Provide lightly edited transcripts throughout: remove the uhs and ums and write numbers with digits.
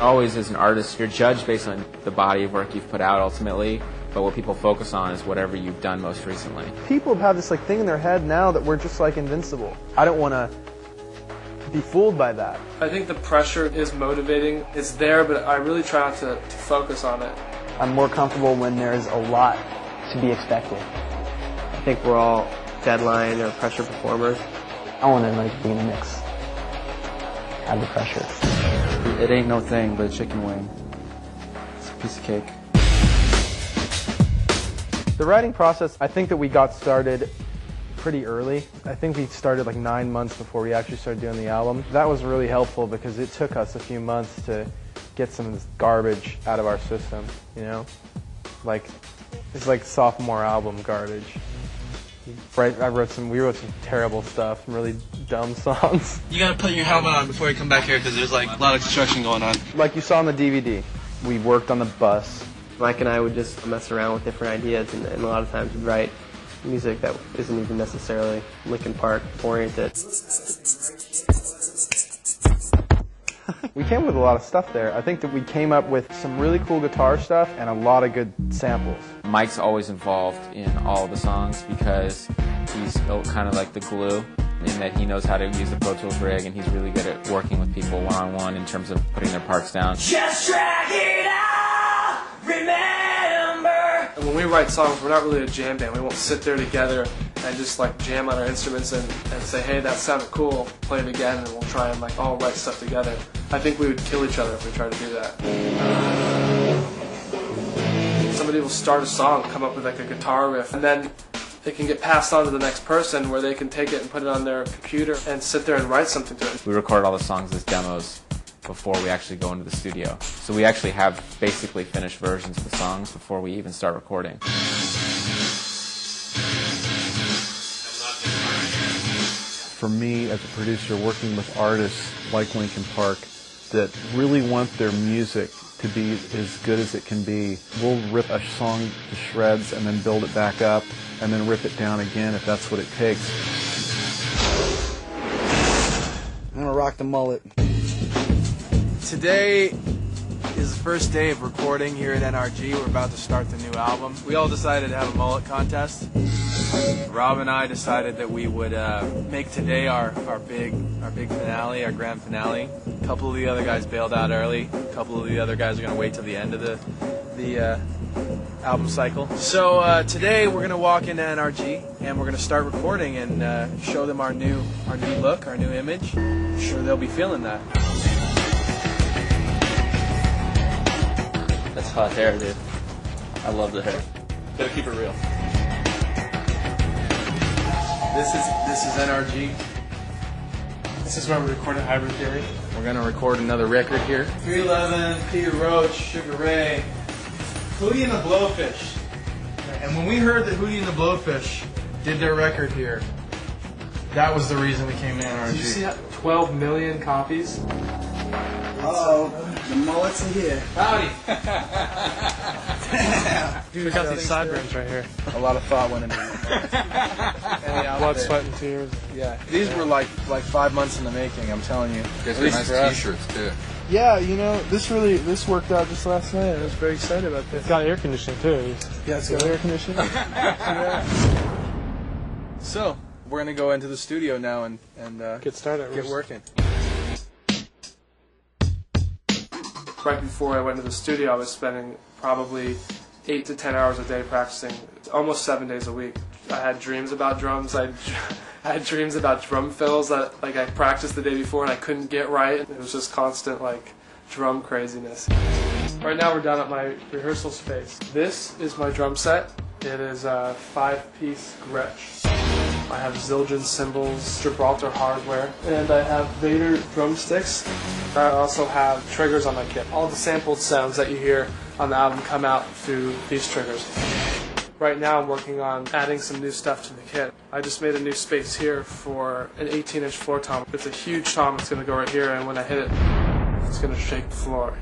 Always as an artist, you're judged based on the body of work you've put out ultimately, but what people focus on is whatever you've done most recently. People have this thing in their head now that we're just invincible. I don't want to be fooled by that. I think the pressure is motivating. It's there, but I really try not to focus on it. I'm more comfortable when there's a lot to be expected. I think we're all deadline or pressure performers. I want to be in the mix. Have the pressure. It ain't no thing but a chicken wing. It's a piece of cake. The writing process, I think that we got started pretty early. I think we started 9 months before we actually started doing the album. That was really helpful because it took us a few months to get some of this garbage out of our system, you know? It's like sophomore album garbage. We wrote some terrible stuff, some really dumb songs. You gotta put your helmet on before you come back here because there's a lot of construction going on. Like you saw on the DVD, we worked on the bus. Mike and I would just mess around with different ideas, and a lot of times we'd write music that isn't even necessarily Linkin Park oriented. We came up with a lot of stuff there. I think that we came up with some really cool guitar stuff and a lot of good samples. Mike's always involved in all the songs because he's kind of like the glue in that he knows how to use the Pro Tools rig, and he's really good at working with people one-on-one in terms of putting their parts down. Just drag it out, remember. And when we write songs, we're not really a jam band. We won't sit there together and just jam on our instruments and say, hey, that sounded cool, play it again, and we'll try and all write stuff together. I think we would kill each other if we tried to do that. Somebody will start a song, come up with a guitar riff, and then it can get passed on to the next person where they can take it and put it on their computer and sit there and write something to it. We record all the songs as demos before we actually go into the studio. So we actually have basically finished versions of the songs before we even start recording. For me, as a producer, working with artists like Linkin Park that really want their music to be as good as it can be, we'll rip a song to shreds and then build it back up and then rip it down again if that's what it takes. I'm gonna rock the mullet. Today is the first day of recording here at NRG. We're about to start the new album. We all decided to have a mullet contest. Rob and I decided that we would make today our big finale, our grand finale. A couple of the other guys bailed out early. A couple of the other guys are going to wait till the end of the album cycle. So today we're going to walk into NRG and we're going to start recording and show them our new look, our new image. I'm sure they'll be feeling that. That's hot hair, dude. I love the hair. Gotta keep it real. This is NRG. This is where we recorded Hybrid Theory. We're gonna record another record here. 311, Peter Roach, Sugar Ray, Hootie and the Blowfish. And when we heard that Hootie and the Blowfish did their record here, that was the reason we came to NRG. Did you see that? 12 million copies. Uh-oh, the mullets are here. Howdy! Dude, we got these sideburns right here. A lot of thought went into it. Blood, sweat, and tears. Yeah, these were like 5 months in the making, I'm telling you. Guys got nice t-shirts too. Yeah, this worked out just last night. I was very excited about this. It's got air conditioning too. Yeah, it's got air conditioning. Yeah. So, we're going to go into the studio now and get started. Get working. Right before I went to the studio, I was spending probably 8 to 10 hours a day practicing, almost 7 days a week. I had dreams about drums. I had dreams about drum fills that I practiced the day before and I couldn't get right. It was just constant drum craziness. Right now we're down at my rehearsal space. This is my drum set. It is a 5-piece Gretsch. I have Zildjian cymbals, Gibraltar hardware, and I have Vader drumsticks. I also have triggers on my kit. All the sampled sounds that you hear on the album come out through these triggers. Right now I'm working on adding some new stuff to the kit. I just made a new space here for an 18-inch floor tom. It's a huge tom. It's going to go right here, and when I hit it, it's going to shake the floor.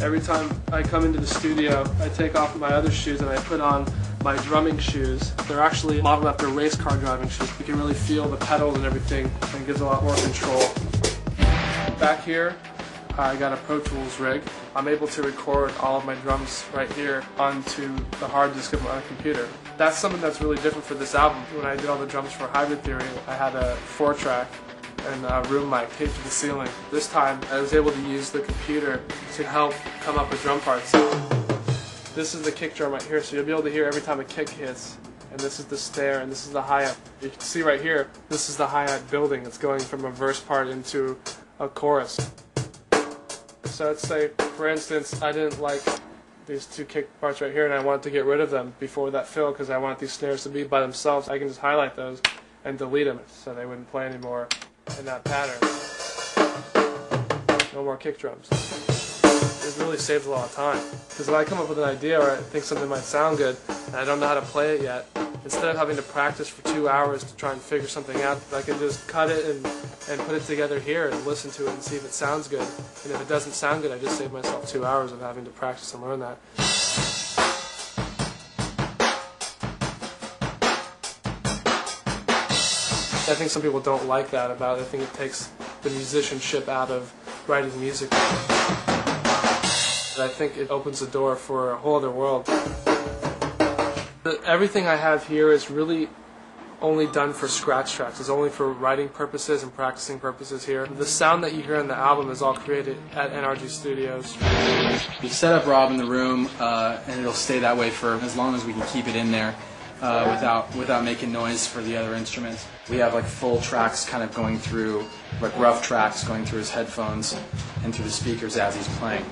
Every time I come into the studio, I take off my other shoes and I put on my drumming shoes. They're actually modeled after race car driving shoes. You can really feel the pedals and everything, and it gives a lot more control. Back here, I got a Pro Tools rig. I'm able to record all of my drums right here onto the hard disk of my computer. That's something that's really different for this album. When I did all the drums for Hybrid Theory, I had a 4-track and a room mic taped to the ceiling. This time, I was able to use the computer to help come up with drum parts. This is the kick drum right here, so you'll be able to hear every time a kick hits. And this is the snare, and this is the hi-hat. You can see right here, this is the hi-hat building. It's going from a verse part into a chorus. So let's say, for instance, I didn't like these 2 kick parts right here, and I wanted to get rid of them before that fill because I want these snares to be by themselves. I can just highlight those and delete them so they wouldn't play anymore in that pattern. No more kick drums. It really saves a lot of time. Because when I come up with an idea or I think something might sound good and I don't know how to play it yet, instead of having to practice for 2 hours to try and figure something out, I can just cut it and put it together here and listen to it and see if it sounds good. And if it doesn't sound good, I just save myself 2 hours of having to practice and learn that. I think some people don't like that about it. I think it takes the musicianship out of writing music. I think it opens the door for a whole other world. Everything I have here is really only done for scratch tracks. It's only for writing purposes and practicing purposes here. The sound that you hear on the album is all created at NRG Studios. We set up Rob in the room, and it'll stay that way for as long as we can keep it in there without making noise for the other instruments. We have like full tracks kind of going through, like rough tracks going through his headphones and through the speakers as he's playing.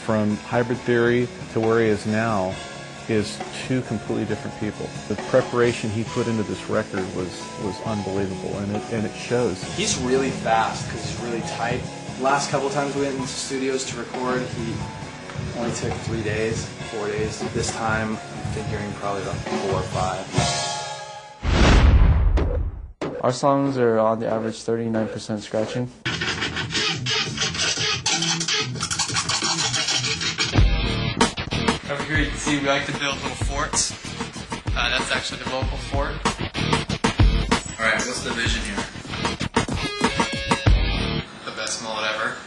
From Hybrid Theory to where he is now is 2 completely different people. The preparation he put into this record was unbelievable, and it shows. He's really fast because he's really tight. The last couple of times we went into studios to record, he only took 3 days, 4 days. This time, I'm figuring probably about 4 or 5. Our songs are on the average 39% scratching. Over here you can see we like to build little forts. That's actually the vocal fort. Alright, what's the vision here? The best mullet ever.